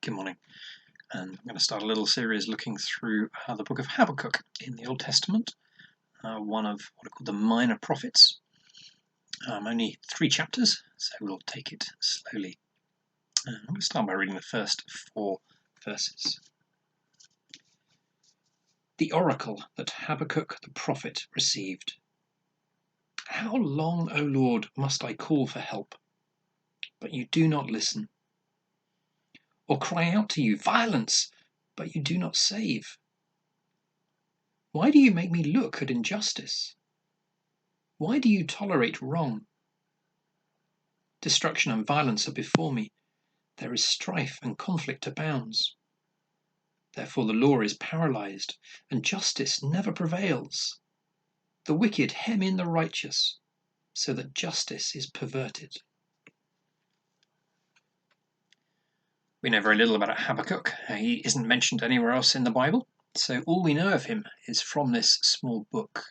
Good morning. And I'm going to start a little series looking through the book of Habakkuk in the Old Testament, one of what are called the minor prophets. Only 3 chapters, so we'll take it slowly. I'm going to start by reading the first 4 verses. The oracle that Habakkuk the prophet received. How long, O Lord, must I call for help, but you do not listen? Or cry out to you, violence, but you do not save? Why do you make me look at injustice? Why do you tolerate wrong? Destruction and violence are before me. There is strife and conflict abounds. Therefore the law is paralyzed, and justice never prevails. The wicked hem in the righteous, so that justice is perverted. We know very little about Habakkuk. He isn't mentioned anywhere else in the Bible, so all we know of him is from this small book.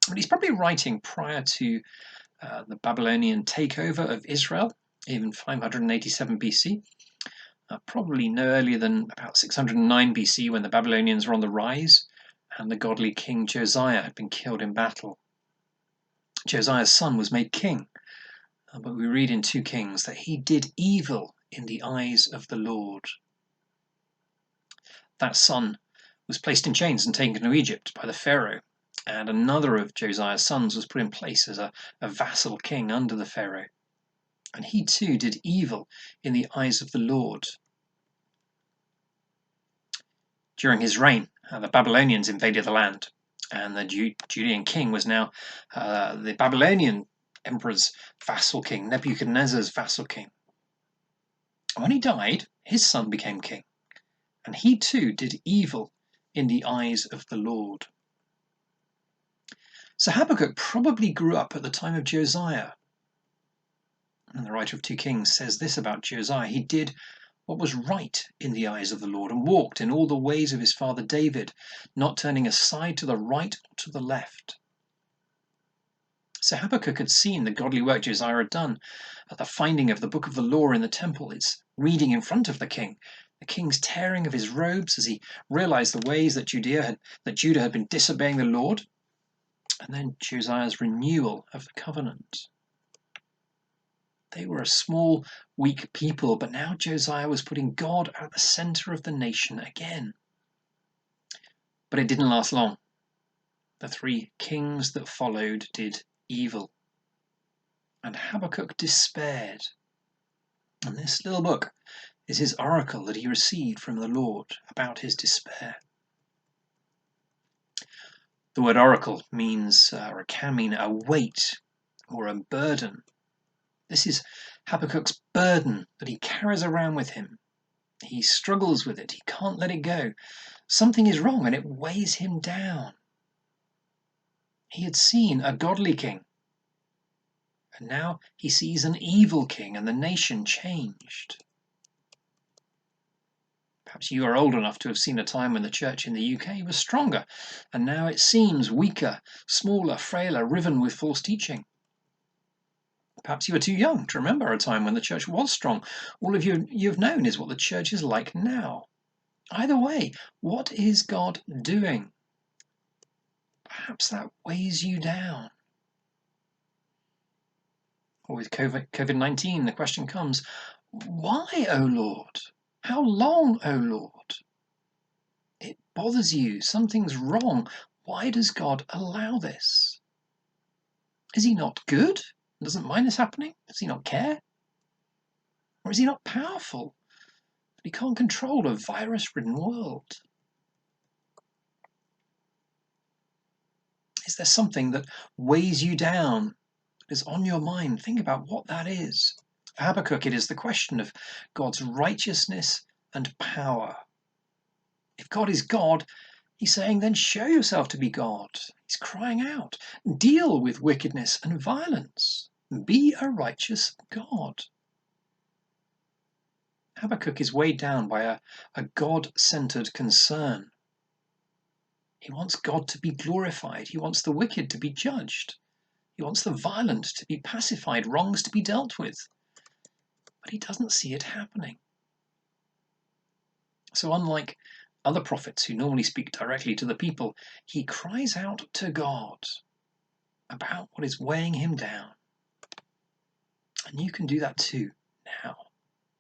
But he's probably writing prior to the Babylonian takeover of Israel, even 587 BC. Probably no earlier than about 609 BC, when the Babylonians were on the rise and the godly king Josiah had been killed in battle. Josiah's son was made king, but we read in 2 Kings that he did evil in the eyes of the Lord. That son was placed in chains and taken to Egypt by the Pharaoh, and another of Josiah's sons was put in place as a vassal king under the Pharaoh. And he too did evil in the eyes of the Lord. During his reign, the Babylonians invaded the land, and the Judean king was now the Babylonian emperor's vassal king, Nebuchadnezzar's vassal king. When he died, his son became king, and he too did evil in the eyes of the Lord. So Habakkuk probably grew up at the time of Josiah. And the writer of 2 Kings says this about Josiah: he did what was right in the eyes of the Lord, and walked in all the ways of his father David, not turning aside to the right or to the left. So Habakkuk had seen the godly work Josiah had done at the finding of the book of the law in the temple. It's reading in front of the king's tearing of his robes as he realized the ways that Judah had been disobeying the Lord, and then Josiah's renewal of the covenant. They were a small, weak people, but now Josiah was putting God at the center of the nation again. But it didn't last long. The 3 kings that followed did evil, and Habakkuk despaired. And this little book is his oracle that he received from the Lord about his despair. The word oracle means, or can mean, a weight or a burden. This is Habakkuk's burden that he carries around with him. He struggles with it. He can't let it go. Something is wrong and it weighs him down. He had seen a godly king, and now he sees an evil king, and the nation changed. Perhaps you are old enough to have seen a time when the church in the UK was stronger, and now it seems weaker, smaller, frailer, riven with false teaching. Perhaps you are too young to remember a time when the church was strong. All of you've known is what the church is like now. Either way, what is God doing? Perhaps that weighs you down. Or with COVID-19, the question comes, why, O Lord? How long, O Lord? It bothers you. Something's wrong. Why does God allow this? Is he not good? Doesn't mind this happening? Does he not care? Or is he not powerful? But he can't control a virus-ridden world. Is there something that weighs you down, that is on your mind? Think about what that is. For Habakkuk, it is the question of God's righteousness and power. If God is God, he's saying, then show yourself to be God. He's crying out, deal with wickedness and violence. Be a righteous God. Habakkuk is weighed down by a God-centered concern. He wants God to be glorified. He wants the wicked to be judged. He wants the violent to be pacified, wrongs to be dealt with. But he doesn't see it happening. So unlike other prophets who normally speak directly to the people, he cries out to God about what is weighing him down. And you can do that too now.